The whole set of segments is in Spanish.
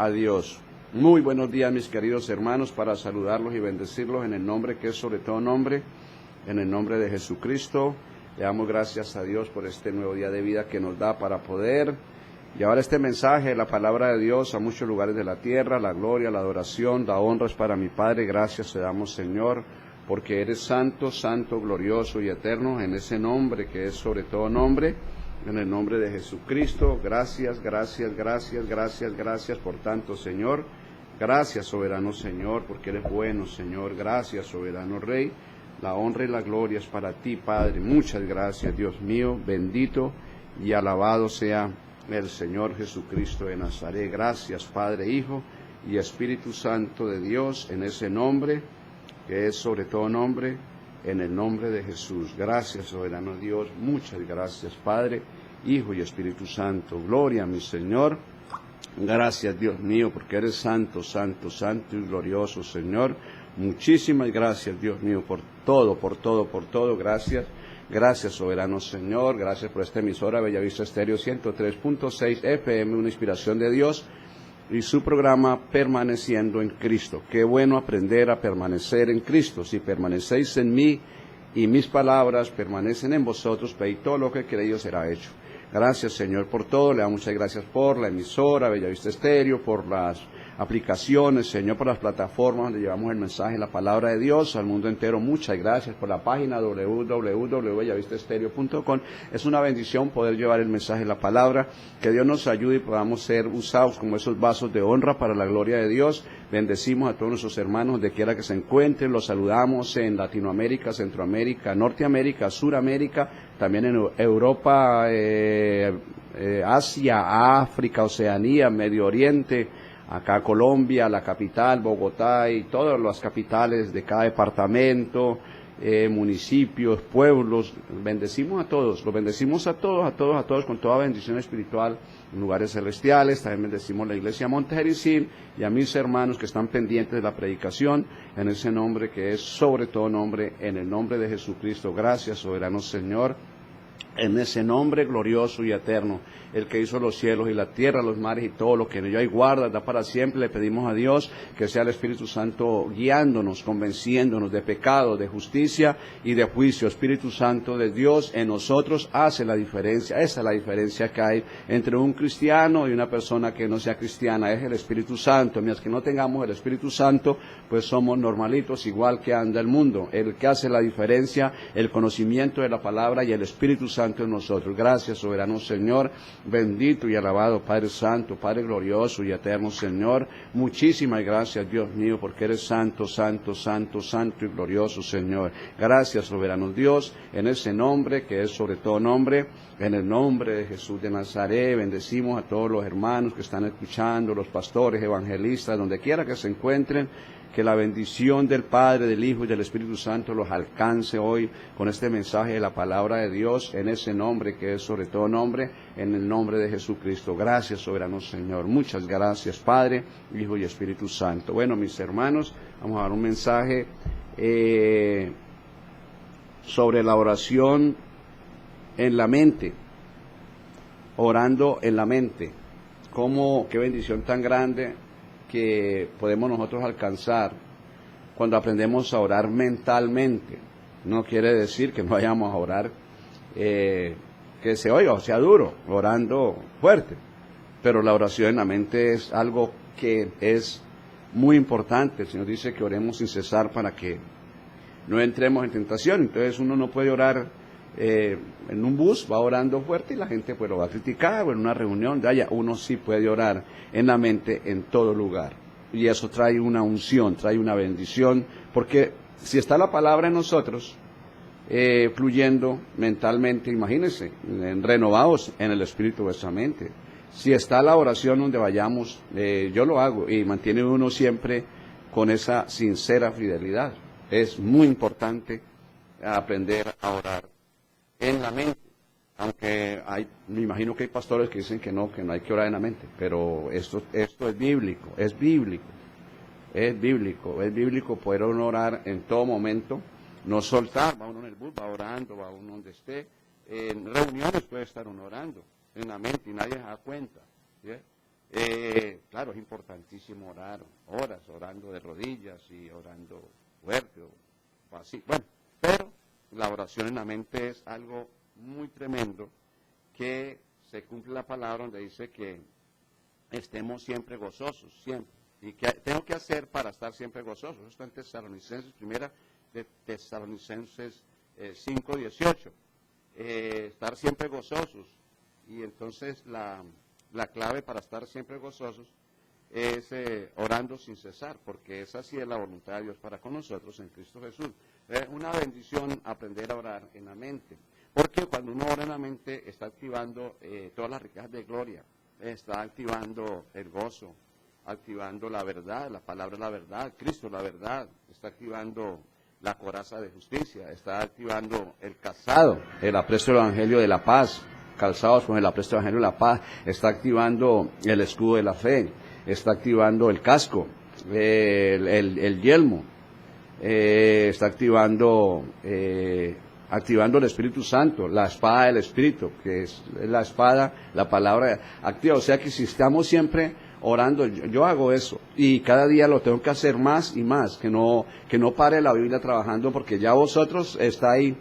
a Dios. Muy buenos días, mis queridos hermanos, para saludarlos y bendecirlos en el nombre que es sobre todo nombre, en el nombre de Jesucristo. Le damos gracias a Dios por este nuevo día de vida que nos da para poder llevar este mensaje, la palabra de Dios, a muchos lugares de la tierra. La gloria, la adoración, la honra es para mi Padre. Gracias te damos, Señor, porque eres santo, santo, glorioso y eterno, en ese nombre que es sobre todo nombre, en el nombre de Jesucristo. Gracias, gracias, gracias, gracias, gracias por tanto, Señor. Gracias, soberano Señor, porque eres bueno, Señor. Gracias, soberano Rey. La honra y la gloria es para ti, Padre. Muchas gracias, Dios mío. Bendito y alabado sea el Señor Jesucristo de Nazaret. Gracias, Padre, Hijo y Espíritu Santo de Dios, en ese nombre que es sobre todo nombre, en el nombre de Jesús. Gracias, soberano Dios. Muchas gracias, Padre, Hijo y Espíritu Santo. Gloria a mi Señor. Gracias, Dios mío, porque eres santo, santo, santo y glorioso, Señor. Muchísimas gracias, Dios mío, por todo, por todo, por todo. Gracias. Gracias, soberano Señor. Gracias por esta emisora Bellavista Estéreo 103.6 FM, una inspiración de Dios, y su programa Permaneciendo en Cristo. Qué bueno aprender a permanecer en Cristo. Si permanecéis en mí y mis palabras permanecen en vosotros, pedid todo lo que queréis será hecho. Gracias, Señor, por todo. Le damos muchas gracias por la emisora Bellavista Estéreo, por las aplicaciones, Señor, por las plataformas donde llevamos el mensaje, la palabra de Dios al mundo entero. Muchas gracias por la página www.bellavistaestereo.com. Es una bendición poder llevar el mensaje, la palabra. Que Dios nos ayude y podamos ser usados como esos vasos de honra para la gloria de Dios. Bendecimos a todos nuestros hermanos donde quiera que se encuentren. Los saludamos en Latinoamérica, Centroamérica, Norteamérica, Suramérica, también en Europa, Asia, África, Oceanía, Medio Oriente, acá Colombia, la capital, Bogotá, y todas las capitales de cada departamento, municipios, pueblos. Bendecimos a todos, los bendecimos a todos con toda bendición espiritual en lugares celestiales. También bendecimos la iglesia Monte Jericín y a mis hermanos que están pendientes de la predicación, en ese nombre que es sobre todo nombre, en el nombre de Jesucristo. Gracias, soberano Señor, en ese nombre glorioso y eterno, el que hizo los cielos y la tierra, los mares y todo lo que en ello hay, guarda, da para siempre. Le pedimos a Dios que sea el Espíritu Santo guiándonos, convenciéndonos de pecado, de justicia y de juicio. Espíritu Santo de Dios en nosotros hace la diferencia. Esa es la diferencia que hay entre un cristiano y una persona que no sea cristiana, es el Espíritu Santo. Mientras que no tengamos el Espíritu Santo, pues somos normalitos, igual que anda el mundo. El que hace la diferencia, el conocimiento de la palabra y el Espíritu Santo en nosotros. Gracias, soberano Señor. Bendito y alabado Padre Santo, Padre glorioso y eterno Señor. Muchísimas gracias, Dios mío, porque eres santo, santo, santo, santo y glorioso, Señor. Gracias, soberano Dios, en ese nombre que es sobre todo nombre, en el nombre de Jesús de Nazaret. Bendecimos a todos los hermanos que están escuchando, los pastores, evangelistas, donde quiera que se encuentren. Que la bendición del Padre, del Hijo y del Espíritu Santo los alcance hoy con este mensaje de la palabra de Dios, en ese nombre que es sobre todo nombre, en el nombre de Jesucristo. Gracias, soberano Señor. Muchas gracias, Padre, Hijo y Espíritu Santo. Bueno, mis hermanos, vamos a dar un mensaje sobre la oración en la mente, orando en la mente. Qué bendición tan grande que podemos nosotros alcanzar cuando aprendemos a orar mentalmente. No quiere decir que no vayamos a orar que se oiga o sea duro, orando fuerte, pero la oración en la mente es algo que es muy importante. El Señor dice que oremos sin cesar para que no entremos en tentación. Entonces uno no puede orar en un bus, va orando fuerte y la gente pues lo va a criticar, o en una reunión de allá. Uno sí puede orar en la mente en todo lugar, y eso trae una unción, trae una bendición, porque si está la palabra en nosotros, fluyendo mentalmente, imagínense, renovados en el espíritu de vuestra mente. Si está la oración donde vayamos, yo lo hago, y mantiene uno siempre con esa sincera fidelidad. Es muy importante aprender a orar en la mente, aunque me imagino que hay pastores que dicen que no hay que orar en la mente, pero esto es bíblico, es bíblico poder orar en todo momento, no soltar. Va uno en el bus, va orando, va uno donde esté, en reuniones puede estar uno orando en la mente y nadie se da cuenta, ¿sí? claro, es importantísimo orar, horas, orando de rodillas y orando fuerte o así. Bueno, pero la oración en la mente es algo muy tremendo, que se cumple la palabra donde dice que estemos siempre gozosos, siempre. ¿Y qué tengo que hacer para estar siempre gozosos? Eso está en Tesalonicenses, primera de Tesalonicenses 5:18. Estar siempre gozosos. Y entonces la clave para estar siempre gozosos es orando sin cesar, porque esa sí es la voluntad de Dios para con nosotros en Cristo Jesús. Es una bendición aprender a orar en la mente, porque cuando uno ora en la mente está activando todas las riquezas de gloria, está activando el gozo, activando la verdad, la palabra es la verdad, Cristo es la verdad, está activando la coraza de justicia, está activando el calzado, el apresto del Evangelio de la paz, calzados con el apresto del Evangelio de la paz, está activando el escudo de la fe, está activando el casco, el yelmo, está activando el Espíritu Santo, la espada del Espíritu, que es la espada, la palabra activa. O sea que si estamos siempre orando, yo hago eso, y cada día lo tengo que hacer más y más, que no pare la Biblia trabajando, porque ya vosotros estáis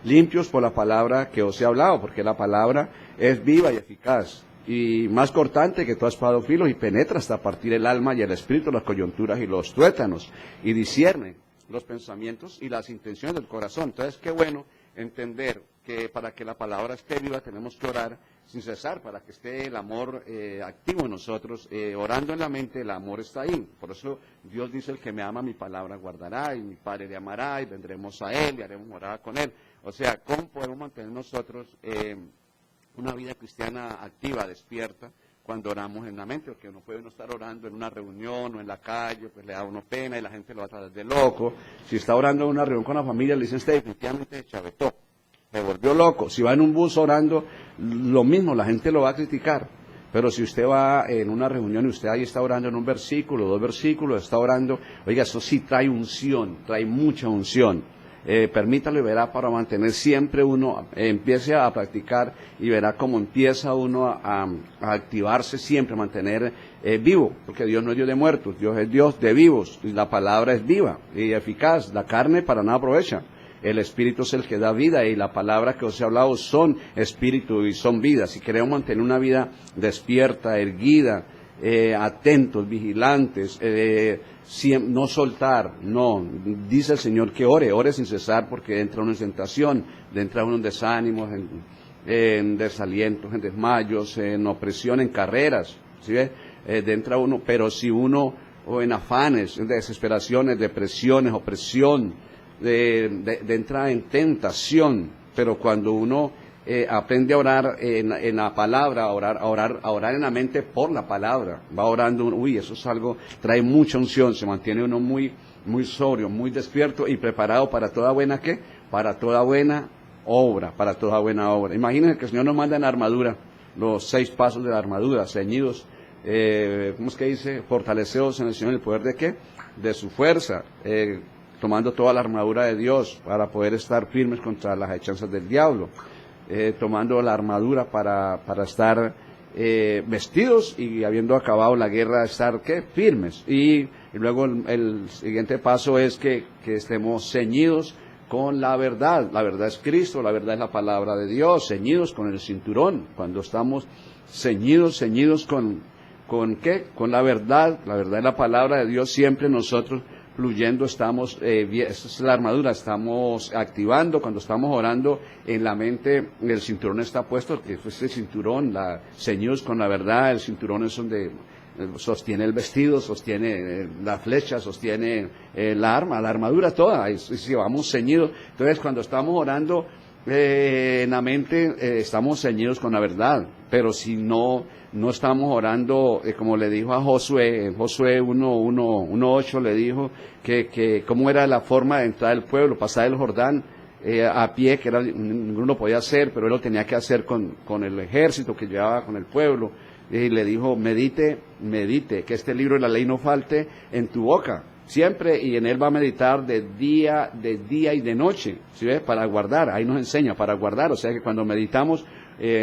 limpios por la palabra que os he hablado, porque la palabra es viva y eficaz, y más cortante que toda espada de filo, y penetra hasta partir el alma y el espíritu, las coyunturas y los tuétanos, y discierne los pensamientos y las intenciones del corazón. Entonces, qué bueno entender que para que la palabra esté viva tenemos que orar sin cesar, para que esté el amor activo en nosotros, orando en la mente, el amor está ahí. Por eso Dios dice: el que me ama, mi palabra guardará, y mi Padre le amará, y vendremos a Él, y haremos morada con Él. O sea, ¿cómo podemos mantener nosotros una vida cristiana activa, despierta, cuando oramos en la mente? Porque uno puede no estar orando en una reunión o en la calle, pues le da a uno pena y la gente lo va a tratar de loco. Si está orando en una reunión con la familia, le dicen: usted definitivamente se chavetó, se volvió loco. Si va en un bus orando, lo mismo, la gente lo va a criticar. Pero si usted va en una reunión y usted ahí está orando en un versículo, 2 versículos, está orando, oiga, eso sí trae unción, trae mucha unción. Permítalo y verá, para mantener siempre uno, empiece a practicar y verá cómo empieza uno a activarse siempre, a mantener vivo, porque Dios no es Dios de muertos, Dios es Dios de vivos, y la palabra es viva y eficaz. La carne para nada aprovecha, el espíritu es el que da vida, y la palabra que os he hablado son espíritu y son vida. Si queremos mantener una vida despierta, erguida, atentos, vigilantes, no soltar, no, dice el Señor que ore sin cesar, porque entra uno en tentación, entra uno en desánimos, en desalientos, en desmayos, en opresión, en carreras, ¿sí ve? Entra uno, pero si uno, o en afanes, en desesperaciones, depresiones, opresión, entra en tentación. Pero cuando uno aprende a orar en la palabra, a orar en la mente por la palabra, va orando, eso es algo, trae mucha unción, se mantiene uno muy sobrio, muy despierto y preparado para toda buena, ¿qué? Para toda buena obra, para toda buena obra. Imagínense que el Señor nos manda en armadura, los 6 pasos de la armadura, ceñidos, ¿cómo es que dice? Fortaleceos en el Señor, el poder de ¿qué? De su fuerza, tomando toda la armadura de Dios para poder estar firmes contra las hechanzas del diablo. Tomando la armadura para estar vestidos, y habiendo acabado la guerra, estar ¿qué? Firmes. Y luego el siguiente paso es que estemos ceñidos con la verdad. La verdad es Cristo, la verdad es la palabra de Dios, ceñidos con el cinturón. Cuando estamos ceñidos con ¿qué? Con la verdad es la palabra de Dios, siempre nosotros fluyendo, estamos, esa es la armadura, estamos activando. Cuando estamos orando en la mente, el cinturón está puesto, que es el cinturón, ceñidos con la verdad. El cinturón es donde sostiene el vestido, sostiene la flecha, sostiene la armadura toda, y si vamos ceñidos. Entonces, cuando estamos orando en la mente, estamos ceñidos con la verdad. Pero si no estamos orando, como le dijo a Josué, en Josué 1:8 le dijo que cómo era la forma de entrar al pueblo, pasar el Jordán a pie, que ninguno lo podía hacer, pero él lo tenía que hacer con el ejército que llevaba con el pueblo. Y le dijo: medite, que este libro de la ley no falte en tu boca siempre, y en él va a meditar de día y de noche, ¿sí ves? Para guardar, ahí nos enseña, para guardar. O sea que cuando meditamos,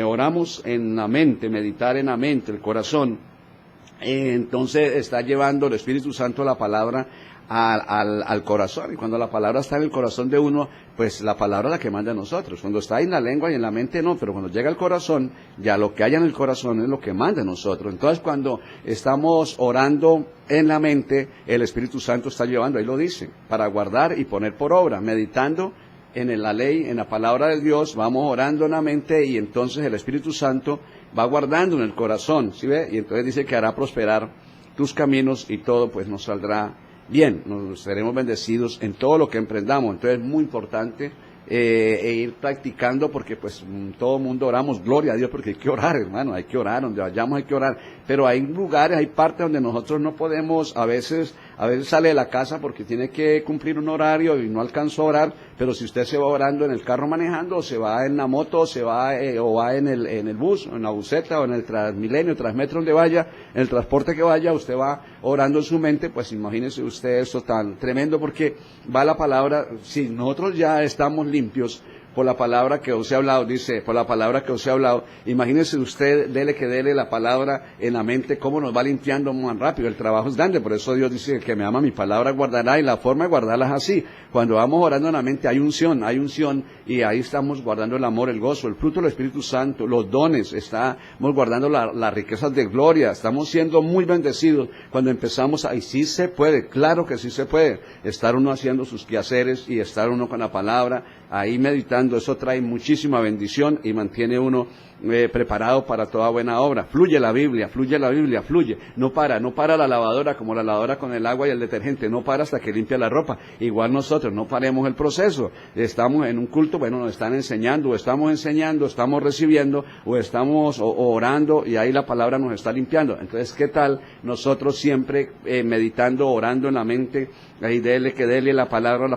oramos en la mente, meditar en la mente, el corazón, Entonces está llevando el Espíritu Santo la palabra al corazón, y cuando la palabra está en el corazón de uno, pues la palabra es la que manda a nosotros. Cuando está en la lengua y en la mente no, pero cuando llega al corazón, ya lo que haya en el corazón es lo que manda a nosotros. Entonces cuando estamos orando en la mente, el Espíritu Santo está llevando, ahí lo dice, para guardar y poner por obra, meditando en la ley, en la palabra de Dios, vamos orando en la mente, y entonces el Espíritu Santo va guardando en el corazón, ¿sí ve? Y entonces dice que hará prosperar tus caminos, y todo pues nos saldrá bien, nos seremos bendecidos en todo lo que emprendamos. Entonces es muy importante ir practicando, porque pues todo el mundo oramos, gloria a Dios, porque hay que orar, hermano, hay que orar, donde vayamos hay que orar, pero hay lugares, hay partes donde nosotros no podemos, a veces sale de la casa porque tiene que cumplir un horario y no alcanzó a orar, pero si usted se va orando en el carro manejando, o se va en la moto, o va en el bus, o en la buseta, o en el Transmilenio, Transmetro, donde vaya, en el transporte que vaya, usted va orando en su mente, pues imagínese usted eso tan tremendo, porque va la palabra, si nosotros ya estamos limpios por la palabra que os he hablado, dice, por la palabra que os he hablado, imagínese usted, dele la palabra en la mente, cómo nos va limpiando más rápido. El trabajo es grande, por eso Dios dice, el que me ama mi palabra guardará, y la forma de guardarla es así. Cuando vamos orando en la mente hay unción, y ahí estamos guardando el amor, el gozo, el fruto del Espíritu Santo, los dones, estamos guardando las riquezas de gloria, estamos siendo muy bendecidos cuando empezamos, ahí sí se puede, claro que sí se puede, estar uno haciendo sus quehaceres y estar uno con la palabra, ahí meditando, eso trae muchísima bendición y mantiene uno preparado para toda buena obra. Fluye la Biblia, fluye. No para la lavadora, como la lavadora con el agua y el detergente, no para hasta que limpia la ropa. Igual nosotros, no paremos el proceso. Estamos en un culto, bueno, nos están enseñando, o estamos enseñando, estamos recibiendo, o estamos orando, y ahí la palabra nos está limpiando. Entonces, ¿qué tal nosotros siempre meditando, orando en la mente? Ahí dele la palabra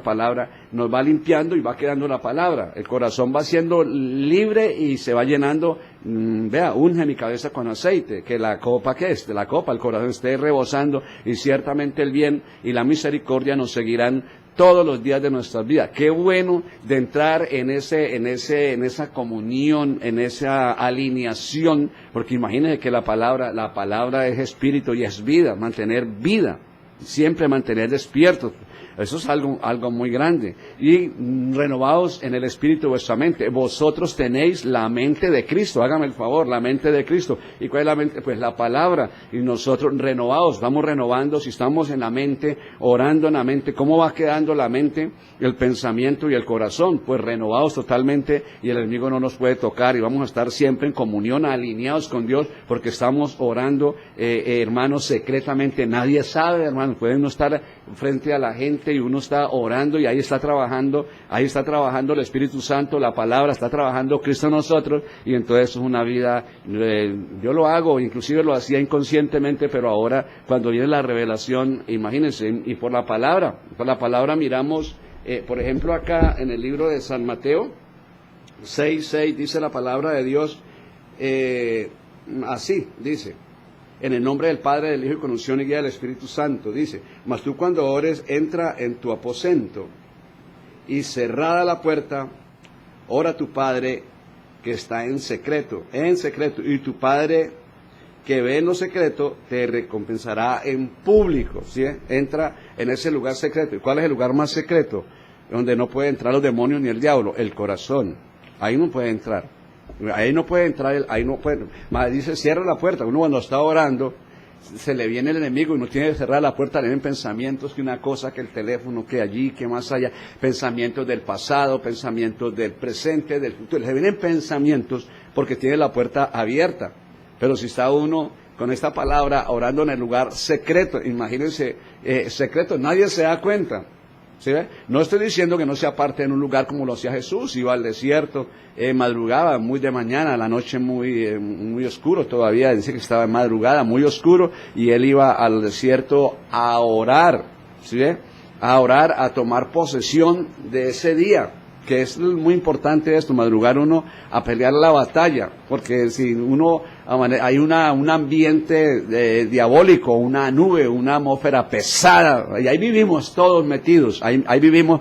nos va limpiando y va quedando la palabra. El corazón va siendo libre y se va llenando. Vea, unge mi cabeza con aceite, que la copa, ¿qué es? De la copa, el corazón esté rebosando, y ciertamente el bien y la misericordia nos seguirán todos los días de nuestras vidas. Qué bueno de entrar en esa comunión, en esa alineación, porque imagínense que la palabra es espíritu y es vida, mantener vida. Siempre mantener despiertos, eso es algo muy grande. Y renovados en el espíritu de vuestra mente. Vosotros tenéis la mente de Cristo, hágame el favor, la mente de Cristo. ¿Y cuál es la mente? Pues la palabra. Y nosotros renovados, vamos renovando, si estamos en la mente, orando en la mente, ¿cómo va quedando la mente, el pensamiento y el corazón? Pues renovados totalmente, y el enemigo no nos puede tocar, y vamos a estar siempre en comunión, alineados con Dios, porque estamos orando, hermanos, secretamente. Nadie sabe, hermanos, pueden no estar frente a la gente, y uno está orando, y ahí está trabajando el Espíritu Santo, la palabra, está trabajando Cristo en nosotros, y entonces es una vida, yo lo hago, inclusive lo hacía inconscientemente, pero ahora cuando viene la revelación, imagínense, y por la palabra miramos, por ejemplo acá en el libro de San Mateo 6:6 dice la palabra de Dios, así dice: en el nombre del Padre, del Hijo y con unción y guía del Espíritu Santo, dice, mas tú cuando ores, entra en tu aposento, y cerrada la puerta, ora a tu Padre que está en secreto, y tu Padre que ve en lo secreto, te recompensará en público, ¿sí? Entra en ese lugar secreto. ¿Y cuál es el lugar más secreto? Donde no pueden entrar los demonios ni el diablo, el corazón. Ahí no puede entrar. Ahí no puede entrar, ahí no puede. Dice, cierra la puerta. Uno cuando está orando, se le viene el enemigo y no tiene que cerrar la puerta, le ven pensamientos, que una cosa, que el teléfono, que allí, que más allá, pensamientos del pasado, pensamientos del presente, del futuro. Le vienen pensamientos porque tiene la puerta abierta. Pero si está uno con esta palabra orando en el lugar secreto, imagínense, secreto, nadie se da cuenta. ¿Sí ve? No estoy diciendo que no se aparte en un lugar como lo hacía Jesús, iba al desierto, madrugaba muy de mañana, la noche muy oscuro todavía, dice que estaba en madrugada, muy oscuro, y él iba al desierto a orar, ¿sí ve? A orar, a tomar posesión de ese día, que es muy importante esto, madrugar uno a pelear la batalla, porque si uno hay un ambiente diabólico, una nube, una atmósfera pesada, y ahí vivimos todos metidos, ahí vivimos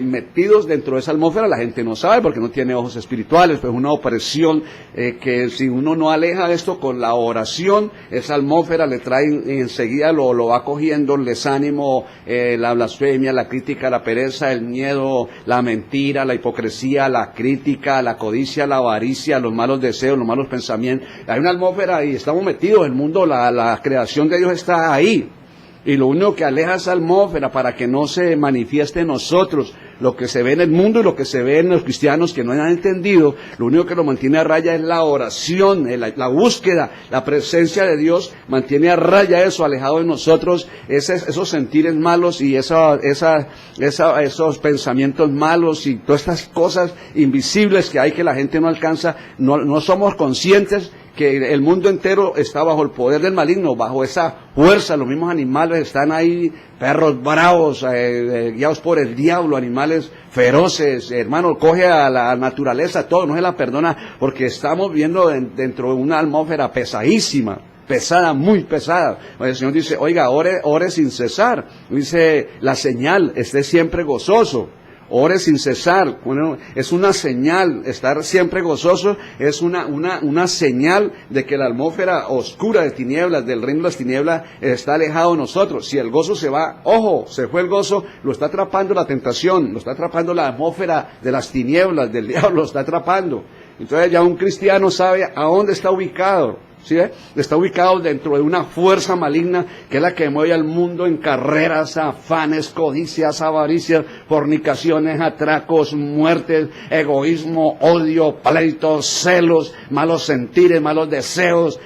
metidos dentro de esa atmósfera. La gente no sabe porque no tiene ojos espirituales, pues es una opresión que si uno no aleja esto con la oración, esa atmósfera le trae enseguida, lo va cogiendo el desánimo, la blasfemia, la crítica, la pereza, el miedo, la mentira, la hipocresía, la crítica, la codicia, la avaricia, los malos deseos, los malos pensamientos. Hay una atmósfera y estamos metidos, el mundo, la creación de Dios está ahí. Y lo único que aleja esa atmósfera para que no se manifieste en nosotros lo que se ve en el mundo y lo que se ve en los cristianos que no han entendido, lo único que lo mantiene a raya es la oración, la búsqueda, la presencia de Dios, mantiene a raya eso, alejado de nosotros, esos sentires malos y esos pensamientos malos y todas estas cosas invisibles que hay que la gente no alcanza, no somos conscientes que el mundo entero está bajo el poder del maligno, bajo esa fuerza. Los mismos animales están ahí, perros bravos, guiados por el diablo, animales feroces. Hermano, coge a la naturaleza, todo, no se la perdona, porque estamos viviendo dentro de una atmósfera pesadísima. Pesada, muy pesada. El Señor dice, oiga, ore sin cesar. Dice, la señal, esté siempre gozoso. Ore sin cesar. Bueno, es una señal, estar siempre gozoso es una señal de que la atmósfera oscura de tinieblas, del reino de las tinieblas, está alejado de nosotros. Si el gozo se va, ojo, se fue el gozo, lo está atrapando la tentación, lo está atrapando la atmósfera de las tinieblas, del diablo, lo está atrapando. Entonces ya un cristiano sabe a dónde está ubicado. ¿Sí? Está ubicado dentro de una fuerza maligna que es la que mueve al mundo en carreras, afanes, codicias, avaricias, fornicaciones, atracos, muertes, egoísmo, odio, pleitos, celos, malos sentires, malos deseos,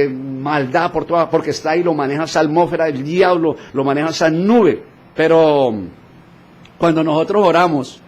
maldad por todas, porque está ahí, lo maneja esa atmósfera del diablo, lo maneja esa nube. Pero cuando nosotros oramos,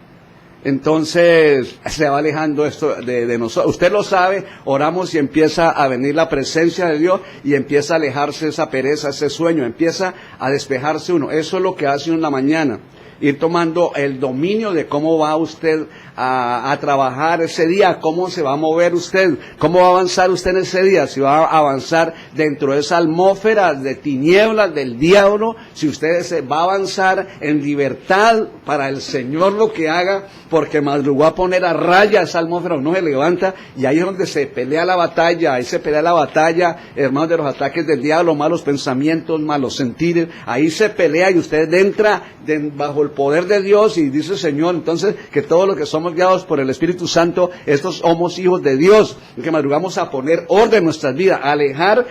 entonces se va alejando esto de nosotros. Usted lo sabe, oramos y empieza a venir la presencia de Dios y empieza a alejarse esa pereza, ese sueño, empieza a despejarse uno. Eso es lo que hace uno en la mañana, ir tomando el dominio de cómo va usted a trabajar ese día, cómo se va a mover usted, cómo va a avanzar usted en ese día, si va a avanzar dentro de esa atmósfera de tinieblas del diablo, si usted va a avanzar en libertad para el Señor lo que haga, porque madrugó a poner a raya esa atmósfera, uno se levanta y ahí es donde se pelea la batalla, ahí se pelea la batalla, hermanos, de los ataques del diablo, malos pensamientos, malos sentires, ahí se pelea y usted entra bajo el poder de Dios y dice, Señor, entonces que todos los que somos guiados por el Espíritu Santo, estos somos hijos de Dios, que madrugamos a poner orden en nuestras vidas, a alejar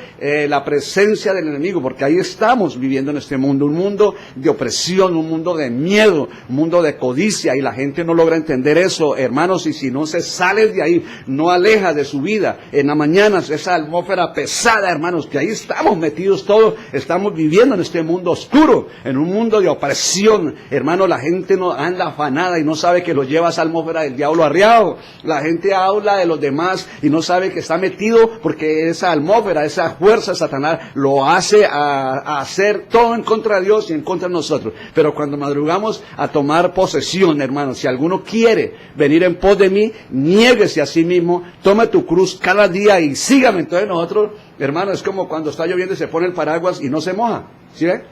la presencia del enemigo, porque ahí estamos viviendo en este mundo, un mundo de opresión, un mundo de miedo, un mundo de codicia, y la gente no logra entender eso, hermanos, y si no se sale de ahí, no aleja de su vida, en la mañana esa atmósfera pesada, hermanos, que ahí estamos metidos todos, estamos viviendo en este mundo oscuro, en un mundo de opresión, hermano, la gente no anda afanada y no sabe que lo lleva a esa atmósfera del diablo arriado. La gente habla de los demás y no sabe que está metido porque esa atmósfera, esa fuerza de Satanás lo hace a hacer todo en contra de Dios y en contra de nosotros. Pero cuando madrugamos a tomar posesión, hermanos, si alguno quiere venir en pos de mí, niéguese a sí mismo, tome tu cruz cada día y sígame. Entonces nosotros, hermanos, es como cuando está lloviendo y se pone el paraguas y no se moja, ¿sí ve?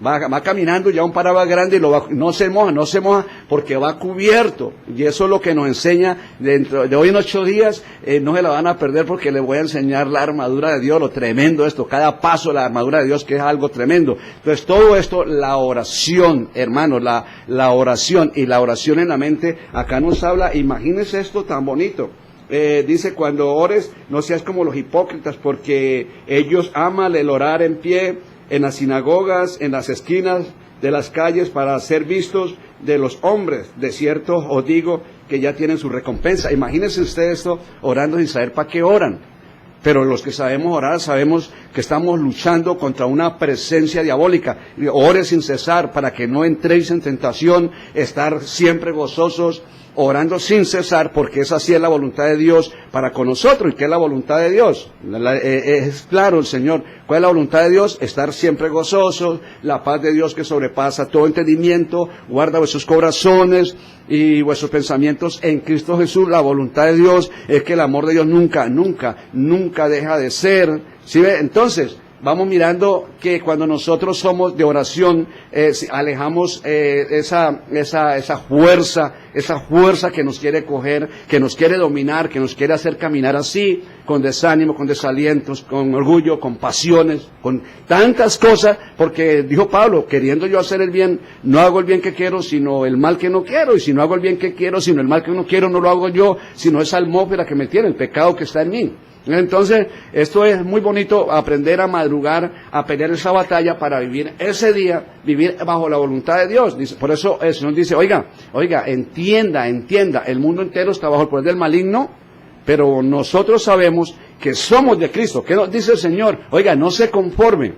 Va caminando ya un paraguas grande y no se moja porque va cubierto. Y eso es lo que nos enseña dentro de hoy en 8 días. No se la van a perder porque les voy a enseñar la armadura de Dios, lo tremendo esto, cada paso de la armadura de Dios, que es algo tremendo. Entonces todo esto, la oración, hermanos, la oración y la oración en la mente, acá nos habla, imagínense esto tan bonito. Dice, cuando ores, no seas como los hipócritas, porque ellos aman el orar en pie, en las sinagogas, en las esquinas de las calles, para ser vistos de los hombres. De cierto os digo que ya tienen su recompensa. Imagínense ustedes esto, orando sin saber para qué oran. Pero los que sabemos orar, sabemos que estamos luchando contra una presencia diabólica. Ore sin cesar para que no entréis en tentación, estar siempre gozosos, orando sin cesar, porque esa sí es la voluntad de Dios para con nosotros. ¿Y qué es la voluntad de Dios? Es claro el Señor. ¿Cuál es la voluntad de Dios? Estar siempre gozosos, la paz de Dios que sobrepasa todo entendimiento, guarda vuestros corazones y vuestros pensamientos en Cristo Jesús. La voluntad de Dios es que el amor de Dios nunca deja de ser. ¿Sí ve? Entonces, vamos mirando que cuando nosotros somos de oración, alejamos esa fuerza que nos quiere coger, que nos quiere dominar, que nos quiere hacer caminar así, con desánimo, con desalientos, con orgullo, con pasiones, con tantas cosas, porque dijo Pablo, queriendo yo hacer el bien, no hago el bien que quiero, sino el mal que no quiero, y si no hago el bien que quiero, sino el mal que no quiero, no lo hago yo, sino esa atmósfera que me tiene, el pecado que está en mí. Entonces, esto es muy bonito, aprender a madrugar, a pelear esa batalla para vivir ese día, vivir bajo la voluntad de Dios. Por eso el Señor dice, oiga, entienda, el mundo entero está bajo el poder del maligno, pero nosotros sabemos que somos de Cristo. ¿Qué nos dice el Señor? Oiga, no se conforme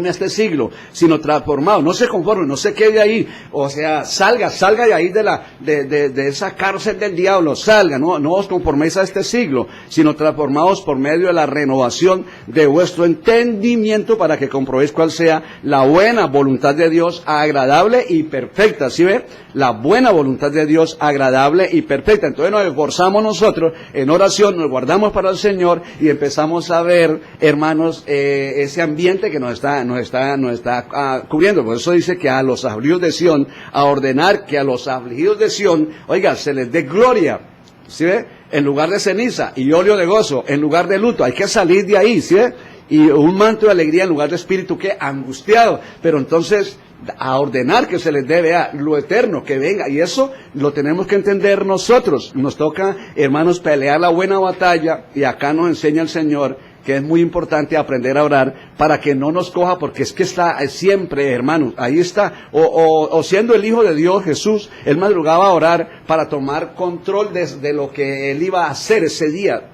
a este siglo, sino transformado, no se conforme, no se quede ahí, o sea, salga de ahí de esa cárcel del diablo, salga, no os conforméis a este siglo, sino transformados por medio de la renovación de vuestro entendimiento para que comprobéis cuál sea la buena voluntad de Dios, agradable y perfecta. ¿Sí ve? La buena voluntad de Dios, agradable y perfecta. Entonces nos esforzamos nosotros en oración, nos guardamos para el Señor y empezamos a ver, hermanos, ese ambiente que nos está cubriendo. Por eso dice que a los afligidos de Sión, a ordenar que a los afligidos de Sión, oiga, se les dé gloria, ¿sí ve? En lugar de ceniza y óleo de gozo, en lugar de luto. Hay que salir de ahí, ¿sí ve? Y un manto de alegría en lugar de espíritu que angustiado. Pero entonces, a ordenar que se les debe a lo eterno, que venga, y eso lo tenemos que entender nosotros. Nos toca, hermanos, pelear la buena batalla, y acá nos enseña el Señor que es muy importante aprender a orar para que no nos coja, porque es que está siempre, hermanos, ahí está, o siendo el Hijo de Dios, Jesús, él madrugaba a orar para tomar control de lo que él iba a hacer ese día,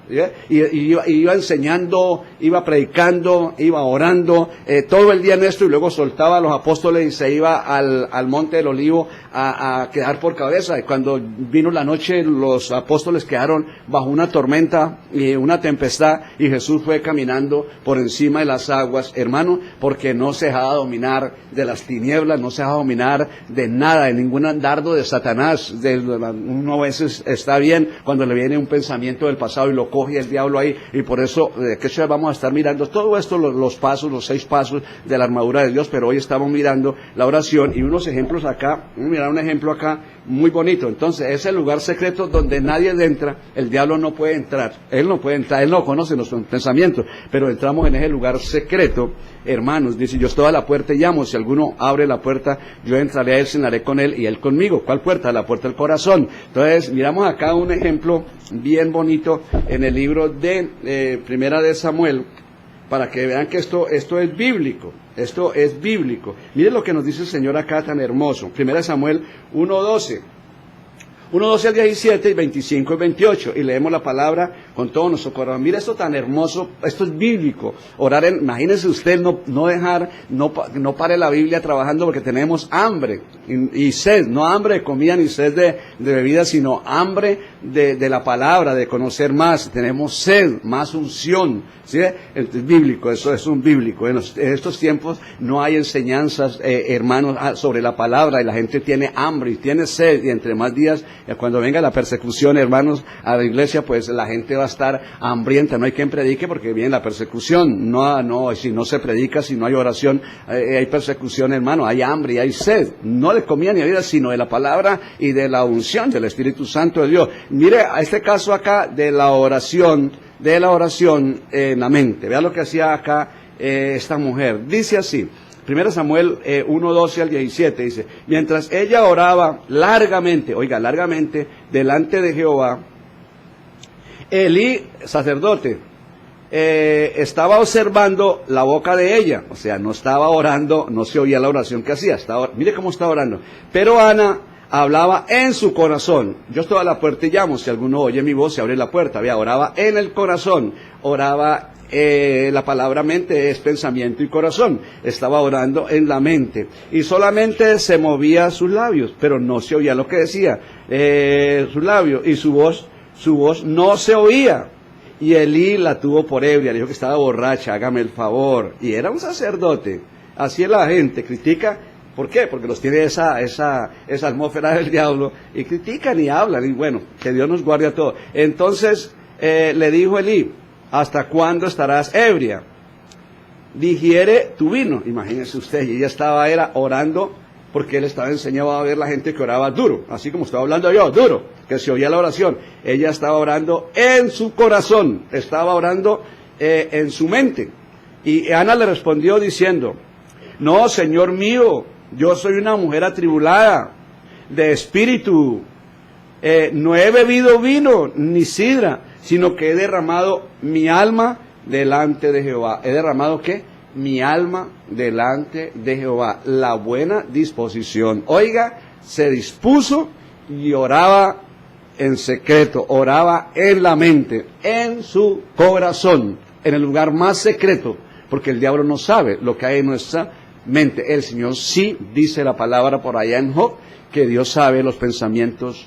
y iba enseñando, iba predicando, iba orando, todo el día en esto, y luego soltaba a los apóstoles y se iba al monte del Olivo a quedar por cabeza. Y cuando vino la noche, los apóstoles quedaron bajo una tormenta y una tempestad, y Jesús fue caminando por encima de las aguas, hermano, porque no se dejaba dominar de las tinieblas, no se dejaba dominar de nada, de ningún dardo de Satanás. Uno a veces está bien cuando le viene un pensamiento del pasado y lo coge el diablo ahí, y por eso, que vamos a estar mirando todo esto, los 6 pasos de la armadura de Dios, pero hoy estamos mirando la oración y unos ejemplos acá. Mirar un ejemplo acá muy bonito. Entonces, es el lugar secreto donde nadie entra, el diablo no puede entrar, él no conoce nuestros pensamientos, pero entramos en ese lugar secreto, hermanos. Dice, yo estoy a la puerta y llamo, si alguno abre la puerta, yo entraré a él, cenaré con él y él conmigo. ¿Cuál puerta? La puerta del corazón. Entonces, miramos acá un ejemplo bien bonito en el libro de Primera de Samuel, para que vean que esto es bíblico. Esto es bíblico. Miren lo que nos dice el Señor acá tan hermoso. Primera de Samuel 1:12. 1:12 al 17 y 25 y 28. Y leemos la palabra con todo nuestro corazón. Mire esto tan hermoso. Esto es bíblico. Orar imagínense usted no pare la Biblia trabajando, porque tenemos hambre y sed. No hambre de comida ni sed de bebida, sino hambre de la palabra, de conocer más. Tenemos sed, más unción. ¿Sí? Es bíblico, eso es un bíblico. En estos tiempos no hay enseñanzas, hermanos, sobre la palabra, y la gente tiene hambre y tiene sed, y entre más días, cuando venga la persecución, hermanos, a la iglesia, pues la gente va a estar hambrienta. No hay quien predique porque viene la persecución. No, si no se predica, si no hay oración, hay persecución, hermano, hay hambre y hay sed, no de comida ni de vida, sino de la palabra y de la unción del Espíritu Santo de Dios. Mire a este caso acá de la oración en la mente. Vea lo que hacía acá esta mujer. Dice así, 1 Samuel 1:12 al 17, dice, mientras ella oraba largamente, delante de Jehová, Elí, sacerdote, estaba observando la boca de ella. O sea, no estaba orando, no se oía la oración que hacía. Mire cómo estaba orando. Pero Ana hablaba en su corazón. Yo estoy a la puerta y llamo, si alguno oye mi voz, se abre la puerta. Vea, oraba en el corazón, oraba la palabra mente es pensamiento y corazón. Estaba orando en la mente y solamente se movía sus labios, pero no se oía lo que decía sus labios, y su voz no se oía. Y Elí la tuvo por ebria, le dijo que estaba borracha, hágame el favor. Y era un sacerdote. Así es la gente, critica. ¿Por qué? Porque los tiene esa atmósfera del diablo, y critican y hablan, y bueno, que Dios nos guarde a todos. Entonces le dijo Elí: ¿hasta cuándo estarás ebria? Digiere tu vino. Imagínese usted, y ella estaba orando, porque él estaba enseñado a ver la gente que oraba duro, así como estaba hablando yo, duro, que se oía la oración. Ella estaba orando en su corazón, estaba orando en su mente. Y Ana le respondió diciendo: no, Señor mío, yo soy una mujer atribulada de espíritu. No he bebido vino ni sidra, sino que he derramado mi alma delante de Jehová. ¿He derramado qué? Mi alma delante de Jehová. La buena disposición. Oiga, se dispuso y oraba en secreto, oraba en la mente, en su corazón, en el lugar más secreto, porque el diablo no sabe lo que hay en nuestra mente. El Señor sí dice la palabra por allá en Job, que Dios sabe los pensamientos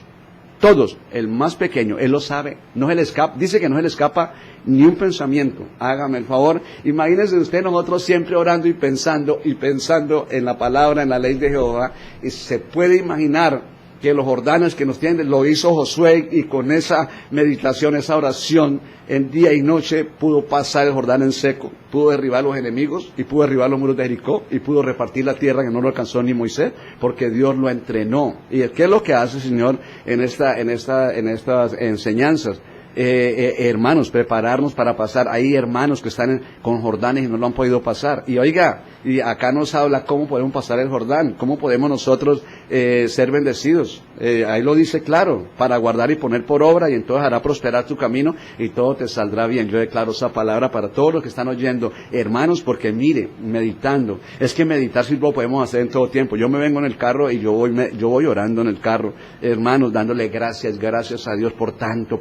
todos, el más pequeño, Él lo sabe, no se le escapa, dice que no se le escapa ni un pensamiento. Hágame el favor, imagínense usted, nosotros siempre orando y pensando en la palabra, en la ley de Jehová, y se puede imaginar que los Jordanes que nos tienen, lo hizo Josué, y con esa meditación, esa oración, en día y noche pudo pasar el Jordán en seco, pudo derribar los enemigos, y pudo derribar los muros de Jericó, y pudo repartir la tierra que no lo alcanzó ni Moisés, porque Dios lo entrenó. ¿Y qué es lo que hace el Señor en estas enseñanzas? Hermanos, prepararnos para pasar. Hay hermanos que están con Jordanes y no lo han podido pasar. Y oiga, y acá nos habla cómo podemos pasar el Jordán, cómo podemos nosotros ser bendecidos. Ahí lo dice claro: para guardar y poner por obra, y entonces hará prosperar tu camino y todo te saldrá bien. Yo declaro esa palabra para todos los que están oyendo, hermanos, porque mire, meditando, es que meditar sí lo podemos hacer en todo tiempo. Yo me vengo en el carro y yo voy orando en el carro, hermanos, dándole gracias a Dios por tanto.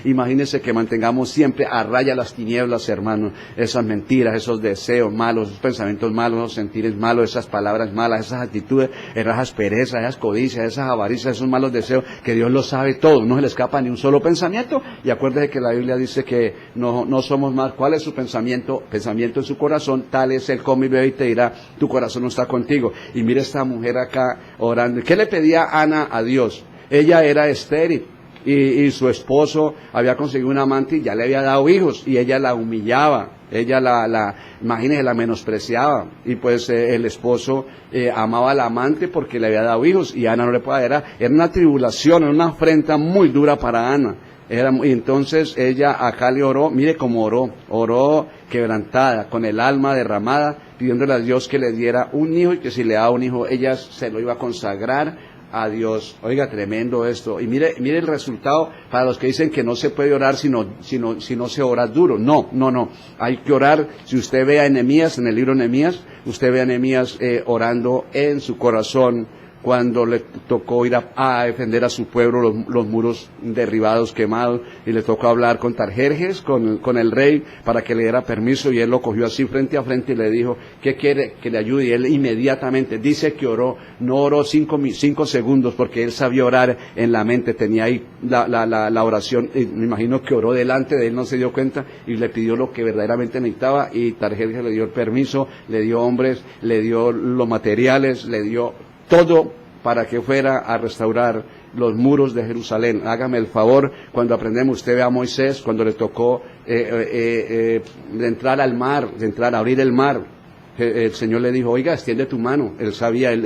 Imagínense que mantengamos siempre a raya las tinieblas, hermanos, esas mentiras, esos deseos malos, esos pensamientos malos, esos sentires malos, esas palabras malas, esas actitudes, esas asperezas, esas codicias, esas avaricias, esos malos deseos, que Dios lo sabe todo, no se le escapa ni un solo pensamiento. Y acuérdese que la Biblia dice que no somos más. ¿Cuál es su pensamiento? Pensamiento en su corazón, tal es el come y bebe, y te dirá, tu corazón no está contigo. Y mire esta mujer acá orando. ¿Qué le pedía Ana a Dios? Ella era estéril. Y su esposo había conseguido un amante y ya le había dado hijos, y ella la humillaba, ella imagínese, la menospreciaba, y pues el esposo amaba al amante porque le había dado hijos, y Ana no le podía dar. Era una tribulación, era una afrenta muy dura para Ana. Y entonces ella acá le oró, mire cómo oró quebrantada, con el alma derramada, pidiéndole a Dios que le diera un hijo, y que si le daba un hijo, ella se lo iba a consagrar a Dios. Oiga, tremendo esto. Y mire el resultado para los que dicen que no se puede orar si no se ora duro. No. Hay que orar. Si usted ve a Nehemías, en el libro de Nehemías, usted ve a Nehemías orando en su corazón, cuando le tocó ir a defender a su pueblo, los muros derribados, quemados, y le tocó hablar con Tarjerjes, con el rey, para que le diera permiso, y él lo cogió así frente a frente y le dijo, ¿qué quiere que le ayude? Y él inmediatamente, dice que oró, no oró 5 segundos, porque él sabía orar en la mente, tenía ahí la oración, y me imagino que oró delante de él, no se dio cuenta, y le pidió lo que verdaderamente necesitaba, y Tarjerjes le dio el permiso, le dio hombres, le dio los materiales, le dio todo para que fuera a restaurar los muros de Jerusalén. Hágame el favor, cuando aprendemos, usted ve a Moisés, cuando le tocó de entrar al mar, de abrir el mar, el Señor le dijo, oiga, extiende tu mano. Él sabía, él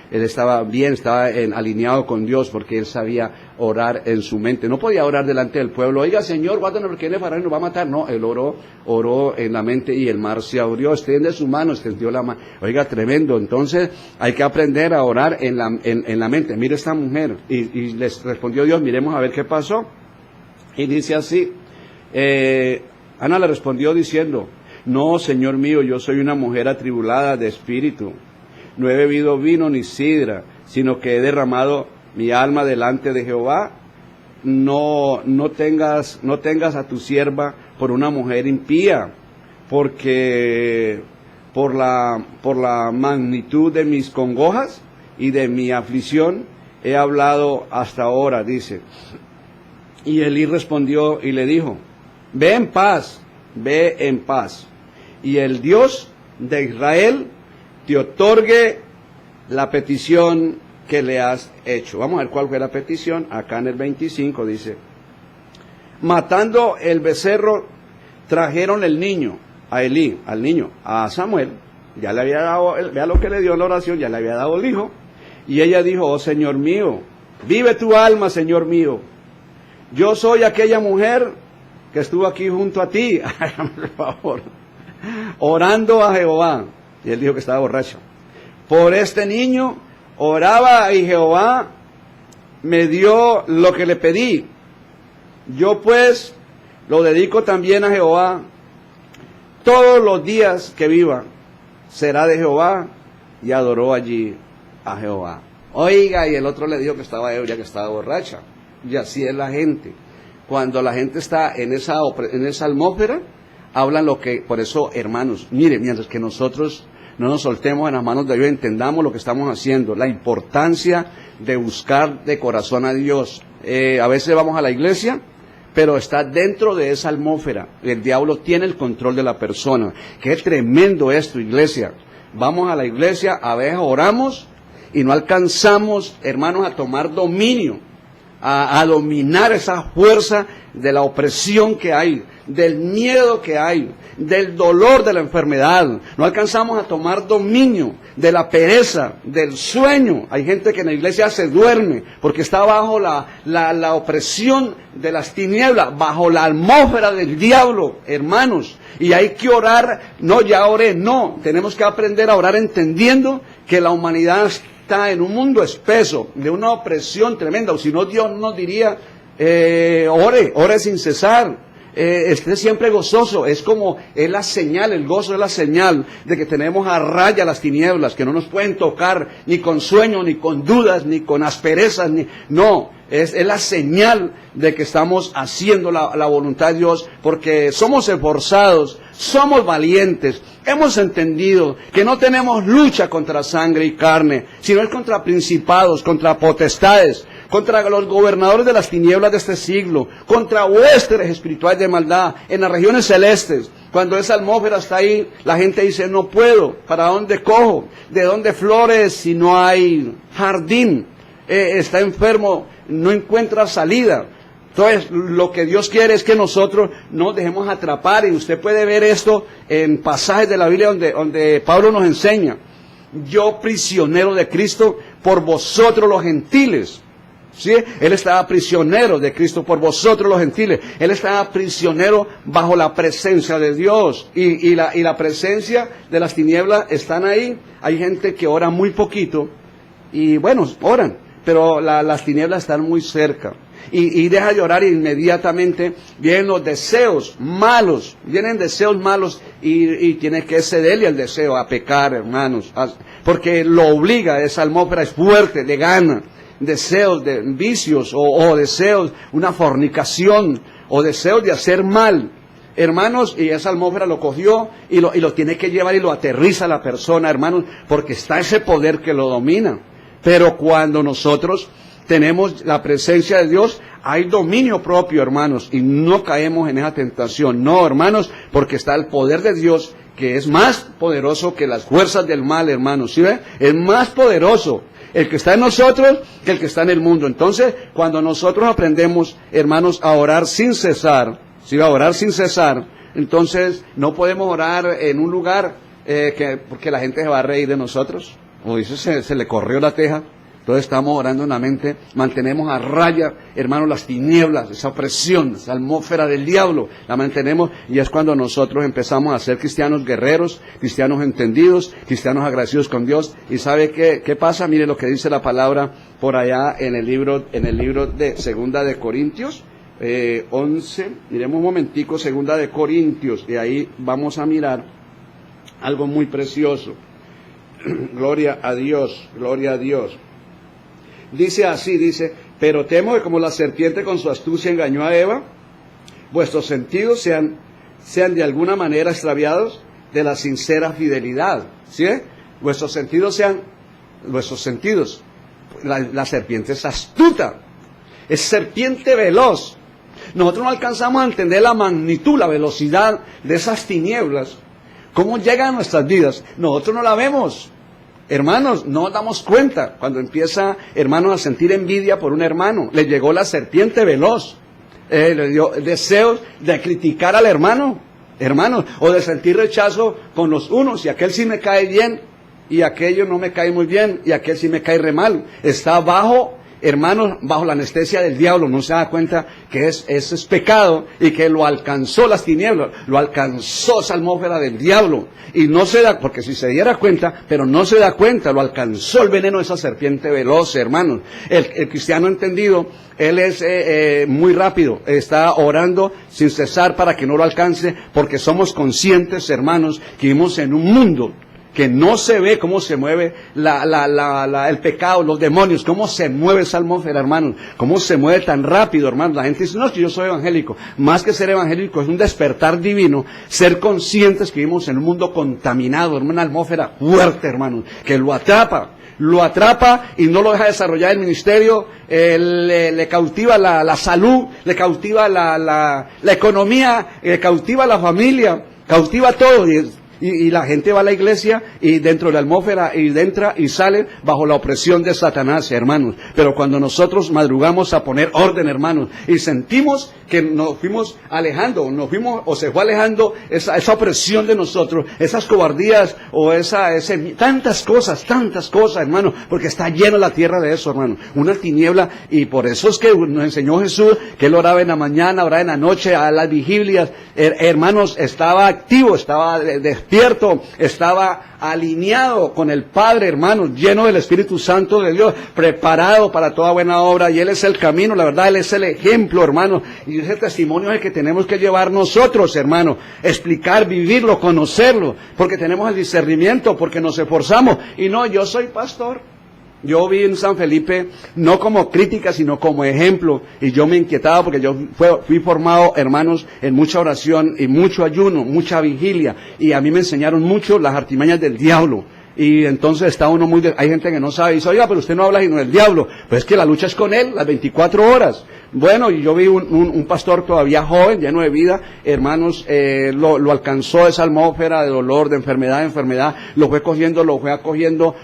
estaba bien, estaba alineado con Dios, porque él sabía orar en su mente. No podía orar delante del pueblo, oiga, Señor, guárdanos porque el faraón nos va a matar. No, él oró en la mente, y el mar se abrió. Extiende su mano, extendió la mano. Oiga, tremendo. Entonces hay que aprender a orar en la mente. Mire esta mujer, y les respondió Dios. Miremos a ver qué pasó. Y dice así, Ana le respondió diciendo, no, Señor mío, yo soy una mujer atribulada de espíritu. No he bebido vino ni sidra, sino que he derramado mi alma delante de Jehová. No tengas a tu sierva por una mujer impía, porque por la magnitud de mis congojas y de mi aflicción he hablado hasta ahora, dice. Y Elí respondió y le dijo, ve en paz, y el Dios de Israel te otorgue la petición que le has hecho. Vamos a ver cuál fue la petición. Acá en el 25 dice, matando el becerro, trajeron el niño, a Elí, al niño, a Samuel, ya le había dado, vea lo que le dio en la oración, ya le había dado el hijo, y ella dijo, oh Señor mío, vive tu alma, Señor mío, yo soy aquella mujer que estuvo aquí junto a ti, hágame el favor, orando a Jehová, y él dijo que estaba borracho, por este niño oraba y Jehová me dio lo que le pedí, yo pues lo dedico también a Jehová, todos los días que viva será de Jehová, y adoró allí a Jehová. Oiga, y el otro le dijo que estaba ebria, que estaba borracha, y así es la gente. Cuando la gente está en esa atmósfera, hablan lo que, por eso, hermanos, miren, mientras que nosotros no nos soltemos en las manos de Dios, entendamos lo que estamos haciendo, la importancia de buscar de corazón a Dios. A veces vamos a la iglesia, pero está dentro de esa atmósfera. El diablo tiene el control de la persona. Qué tremendo esto, iglesia. Vamos a la iglesia, a veces oramos y no alcanzamos, hermanos, a tomar dominio, a dominar esa fuerza de la opresión que hay, del miedo que hay, del dolor de la enfermedad. No alcanzamos a tomar dominio de la pereza, del sueño. Hay gente que en la iglesia se duerme porque está bajo la opresión de las tinieblas, bajo la atmósfera del diablo, hermanos. Y hay que orar, no, ya oré, no. Tenemos que aprender a orar entendiendo que la humanidad está en un mundo espeso, de una opresión tremenda. O si no, Dios nos diría, ore sin cesar. Esté siempre gozoso, es la señal, el gozo es la señal de que tenemos a raya las tinieblas, que no nos pueden tocar ni con sueño, ni con dudas, ni con asperezas, no, es la señal de que estamos haciendo la voluntad de Dios, porque somos esforzados, somos valientes, hemos entendido que no tenemos lucha contra sangre y carne, sino es contra principados, contra potestades, contra los gobernadores de las tinieblas de este siglo, contra huestes espirituales de maldad en las regiones celestes. Cuando esa atmósfera está ahí, la gente dice, no puedo, ¿para dónde cojo? ¿De dónde flores si no hay jardín? Está enfermo, no encuentra salida. Entonces, lo que Dios quiere es que nosotros nos dejemos atrapar, y usted puede ver esto en pasajes de la Biblia donde Pablo nos enseña, yo prisionero de Cristo por vosotros los gentiles. ¿Sí? Él estaba prisionero de Cristo por vosotros los gentiles. Él estaba prisionero bajo la presencia de Dios. Y la presencia de las tinieblas están ahí. Hay gente que ora muy poquito. Y bueno, oran. Pero las tinieblas están muy cerca. Y deja de orar, inmediatamente vienen los deseos malos. Vienen deseos malos. Y tiene que cederle al deseo a pecar, hermanos. Porque lo obliga, esa atmósfera es fuerte, le gana. Deseos de vicios o deseos, una fornicación o deseos de hacer mal, hermanos, y esa atmósfera lo cogió y lo tiene que llevar y lo aterriza a la persona, hermanos, porque está ese poder que lo domina. Pero cuando nosotros tenemos la presencia de Dios, hay dominio propio, hermanos, y no caemos en esa tentación, no, hermanos, porque está el poder de Dios, que es más poderoso que las fuerzas del mal, hermanos, ¿sí ve? Es más poderoso el que está en nosotros que el que está en el mundo. Entonces, cuando nosotros aprendemos, hermanos, a orar sin cesar, ¿sí? A orar sin cesar, entonces no podemos orar en un lugar porque la gente se va a reír de nosotros, o dice, se le corrió la teja. Entonces estamos orando en la mente, mantenemos a raya, hermanos, las tinieblas, esa opresión, esa atmósfera del diablo, la mantenemos, y es cuando nosotros empezamos a ser cristianos guerreros, cristianos entendidos, cristianos agradecidos con Dios. ¿Y sabe qué pasa? Mire lo que dice la palabra por allá en el libro de Segunda de Corintios, 11, miremos un momentico, Segunda de Corintios, y ahí vamos a mirar algo muy precioso. Gloria a Dios, gloria a Dios. Dice así, pero temo que como la serpiente con su astucia engañó a Eva, vuestros sentidos sean de alguna manera extraviados de la sincera fidelidad, ¿sí? Vuestros sentidos, la serpiente es astuta, es serpiente veloz. Nosotros no alcanzamos a entender la magnitud, la velocidad de esas tinieblas, cómo llegan a nuestras vidas. Nosotros no la vemos, hermanos, no nos damos cuenta. Cuando empieza, hermanos, a sentir envidia por un hermano, le llegó la serpiente veloz, le dio deseos de criticar al hermano, hermanos, o de sentir rechazo con los unos, y aquel sí me cae bien, y aquello no me cae muy bien, y aquel sí me cae re mal. Está bajo, hermanos, bajo la anestesia del diablo. No se da cuenta que eso es pecado, y que lo alcanzó las tinieblas, lo alcanzó esa atmósfera del diablo, y no se da, porque si se diera cuenta, pero no se da cuenta, lo alcanzó el veneno de esa serpiente veloz, hermanos. El cristiano entendido, él es muy rápido, está orando sin cesar para que no lo alcance, porque somos conscientes, hermanos, que vivimos en un mundo que no se ve cómo se mueve el pecado, los demonios, cómo se mueve esa atmósfera, hermanos, cómo se mueve tan rápido, hermanos. La gente dice, no, es que yo soy evangélico. Más que ser evangélico, es un despertar divino, ser conscientes que vivimos en un mundo contaminado, en una atmósfera fuerte, hermanos, que lo atrapa y no lo deja desarrollar el ministerio, le cautiva la salud, le cautiva la economía, le cautiva la familia, cautiva todo. Y la gente va a la iglesia y dentro de la atmósfera y entra y sale bajo la opresión de Satanás, hermanos. Pero cuando nosotros madrugamos a poner orden, hermanos, y sentimos que nos fuimos alejando, se fue alejando esa opresión de nosotros, esas cobardías o tantas cosas, hermanos, porque está llena la tierra de eso, hermanos, una tiniebla. Y por eso es que nos enseñó Jesús que él oraba en la mañana, oraba en la noche, a las vigilias, hermanos, estaba activo, estaba despierto, estaba alineado con el Padre, hermanos, lleno del Espíritu Santo de Dios, preparado para toda buena obra. Y Él es el camino, la verdad, Él es el ejemplo, hermanos, y ese testimonio es el que tenemos que llevar nosotros, hermanos, explicar, vivirlo, conocerlo, porque tenemos el discernimiento, porque nos esforzamos. Y no, yo soy pastor. Yo vi en San Felipe, no como crítica, sino como ejemplo, y yo me inquietaba porque yo fui formado, hermanos, en mucha oración y mucho ayuno, mucha vigilia, y a mí me enseñaron mucho las artimañas del diablo. Y entonces está uno hay gente que no sabe, y dice, oiga, pero usted no habla sino del diablo. Pues es que la lucha es con él, las 24 horas. Bueno, y yo vi un pastor todavía joven, lleno de vida, hermanos, lo alcanzó esa atmósfera de dolor, de enfermedad, lo fue acogiendo,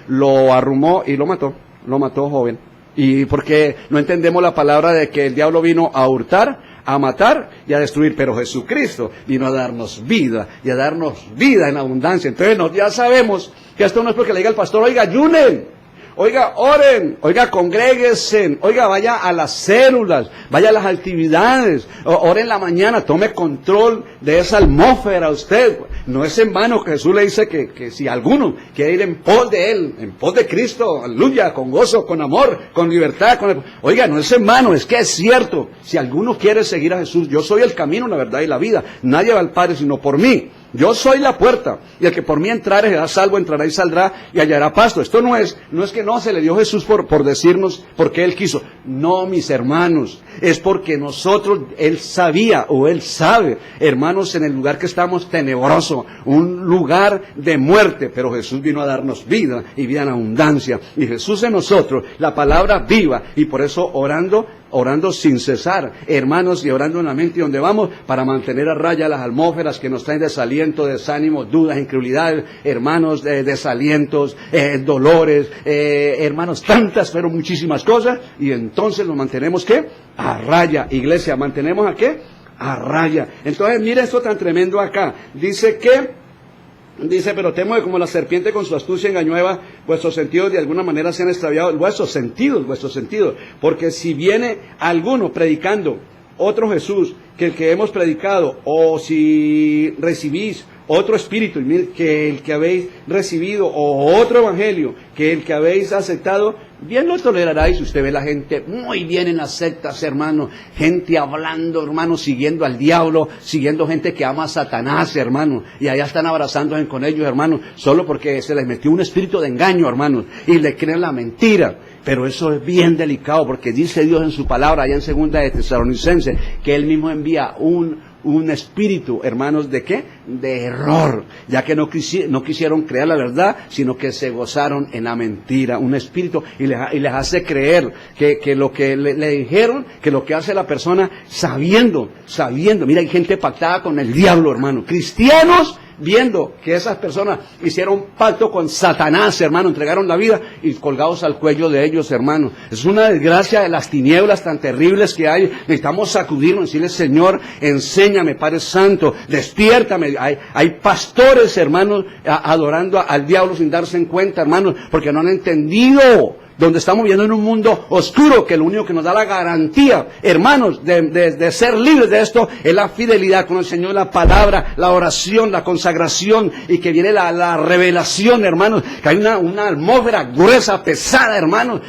lo arrumó y lo mató joven. Y porque no entendemos la palabra de que el diablo vino a hurtar, a matar y a destruir, pero Jesucristo vino a darnos vida, y a darnos vida en abundancia. Entonces ya sabemos que esto no es porque le diga al pastor, oiga, ayunen, oiga, oren, oiga, congréguense, oiga, vaya a las células, vaya a las actividades, ore en la mañana, tome control de esa atmósfera usted. No es en vano que Jesús le dice que si alguno quiere ir en pos de Él, en pos de Cristo, aleluya, con gozo, con amor, con libertad, oiga, no es en vano, es que es cierto. Si alguno quiere seguir a Jesús, yo soy el camino, la verdad y la vida. Nadie va al Padre sino por mí. Yo soy la puerta, y el que por mí entrare será salvo, entrará y saldrá, y hallará pasto. Esto no es que no se le dio Jesús por decirnos, porque Él quiso. No, mis hermanos, es porque nosotros, Él sabía, o Él sabe, hermanos, en el lugar que estamos tenebroso, un lugar de muerte, pero Jesús vino a darnos vida, y vida en abundancia. Y Jesús en nosotros, la palabra viva, y por eso orando sin cesar, hermanos, y orando en la mente donde vamos, para mantener a raya las atmósferas que nos traen desaliento, desánimo, dudas, incredulidad, hermanos, desalientos, dolores, hermanos, tantas, pero muchísimas cosas, y entonces nos mantenemos, ¿qué? A raya, iglesia, ¿mantenemos a qué? A raya. Entonces, mire esto tan tremendo acá, dice, pero temo que como la serpiente con su astucia engañueva, vuestros sentidos de alguna manera sean extraviados, vuestros sentidos, porque si viene alguno predicando otro Jesús que el que hemos predicado, o si recibís otro espíritu que el que habéis recibido, o otro evangelio que el que habéis aceptado, bien lo toleraráis. Usted ve la gente muy bien en las sectas, hermano, gente hablando, hermano, siguiendo al diablo, siguiendo gente que ama a Satanás, hermano, y allá están abrazándose con ellos, hermano, solo porque se les metió un espíritu de engaño, hermano, y le creen la mentira. Pero eso es bien delicado, porque dice Dios en su palabra, allá en segunda de Tesalonicenses, que Él mismo envía un espíritu, hermanos, ¿de qué? De error, ya que no quisieron creer la verdad, sino que se gozaron en la mentira, un espíritu, y les hace creer que lo que le dijeron, que lo que hace la persona, sabiendo, mira, hay gente pactada con el diablo, hermano, cristianos, viendo que esas personas hicieron pacto con Satanás, hermano, entregaron la vida y colgados al cuello de ellos, hermano. Es una desgracia de las tinieblas tan terribles que hay. Necesitamos sacudirnos, decirle, Señor, enséñame, Padre Santo, despiértame. Hay pastores, hermanos, adorando al diablo sin darse cuenta, hermanos, porque no han entendido donde estamos viviendo en un mundo oscuro, que lo único que nos da la garantía, hermanos, de ser libres de esto, es la fidelidad con el Señor, la palabra, la oración, la consagración, y que viene la revelación, hermanos, que hay una atmósfera gruesa, pesada, hermanos,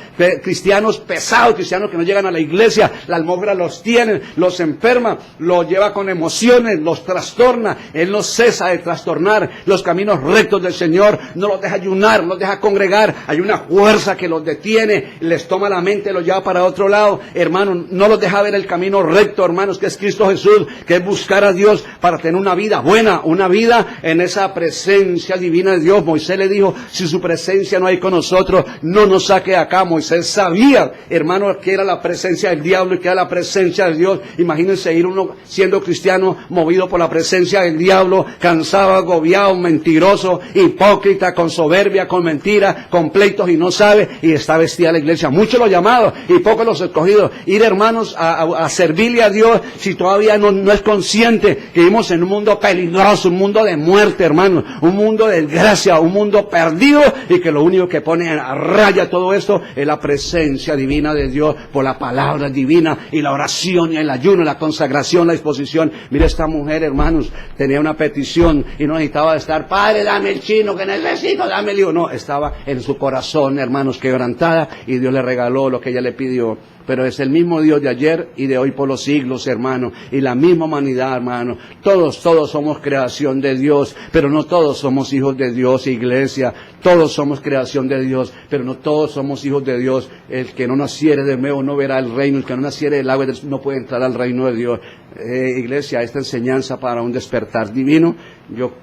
cristianos pesados, cristianos que no llegan a la iglesia, la atmósfera los tiene, los enferma, los lleva con emociones, los trastorna, Él no cesa de trastornar los caminos rectos del Señor, no los deja ayunar, no los deja congregar, hay una fuerza que los detiene, les toma la mente, los lleva para otro lado, hermanos, no los deja ver el camino recto, hermanos, que es Cristo Jesús, que es buscar a Dios para tener una vida buena, una vida en esa presencia divina de Dios. Moisés le dijo, si su presencia no hay con nosotros, no nos saque de acá. Moisés sabía, hermanos, que era la presencia del diablo y que era la presencia de Dios. Imagínense ir uno siendo cristiano, movido por la presencia del diablo, cansado, agobiado, mentiroso, hipócrita, con soberbia, con mentira, con pleitos, y no sabe, y está vestida la iglesia. Muchos los llamados y pocos los escogidos. Ir, hermanos, a servirle a Dios, si todavía no es consciente que vivimos en un mundo peligroso, un mundo de muerte, hermanos, un mundo de desgracia, un mundo perdido, y que lo único que pone a raya todo esto es la presencia divina de Dios por la palabra divina, y la oración y el ayuno, la consagración, la disposición. Mire, esta mujer, hermanos, tenía una petición y no necesitaba estar, Padre, dame el chino que necesito, dame el hijo. No, estaba en su corazón, hermanos, quebrantada, y Dios le regaló lo que ella le pidió. Pero es el mismo Dios de ayer y de hoy por los siglos, hermano, y la misma humanidad, hermano. Todos somos creación de Dios, pero no todos somos hijos de Dios, iglesia. Todos somos creación de Dios, pero no todos somos hijos de Dios. El que no naciere de nuevo no verá el reino, el que no naciere del agua no puede entrar al reino de Dios. Iglesia, esta enseñanza para un despertar divino,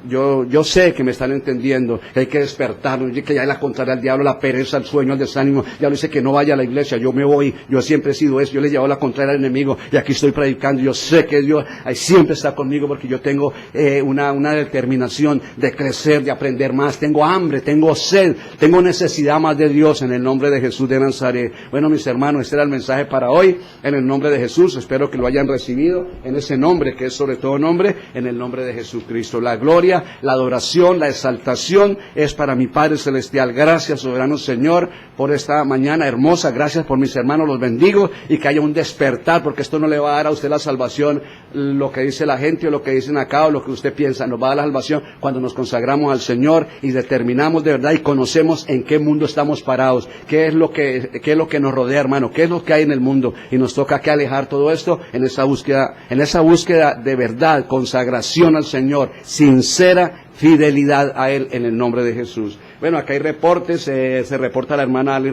yo sé que me están entendiendo, que hay que despertarnos, que ya es la contraria al diablo, la pereza, el sueño, el desánimo. Ya dice que no vaya a la iglesia, yo me voy, yo siempre he sido eso, yo le llevo la contraria al enemigo, y aquí estoy predicando. Yo sé que Dios siempre está conmigo, porque yo tengo una determinación de crecer, de aprender más, tengo hambre, tengo sed, tengo necesidad más de Dios, en el nombre de Jesús de Nazaret. Bueno, mis hermanos, este era el mensaje para hoy, en el nombre de Jesús. Espero que lo hayan recibido en ese nombre, que es sobre todo nombre, en el nombre de Jesucristo. La gloria, la adoración, la exaltación es para mi Padre Celestial. Gracias, soberano Señor, por esta mañana hermosa. Gracias por mis hermanos, los bendigo, y que haya un despertar, porque esto no le va a dar a usted la salvación, lo que dice la gente, o lo que dicen acá, o lo que usted piensa. Nos va a dar la salvación cuando nos consagramos al Señor y determinamos de verdad y conocemos en qué mundo estamos parados, qué es lo que nos rodea, hermano, qué es lo que hay en el mundo, y nos toca que alejar todo esto en esa búsqueda de verdad, consagración al Señor, sincera fidelidad a Él, en el nombre de Jesús. Bueno, acá hay reportes, se reporta la hermana Ali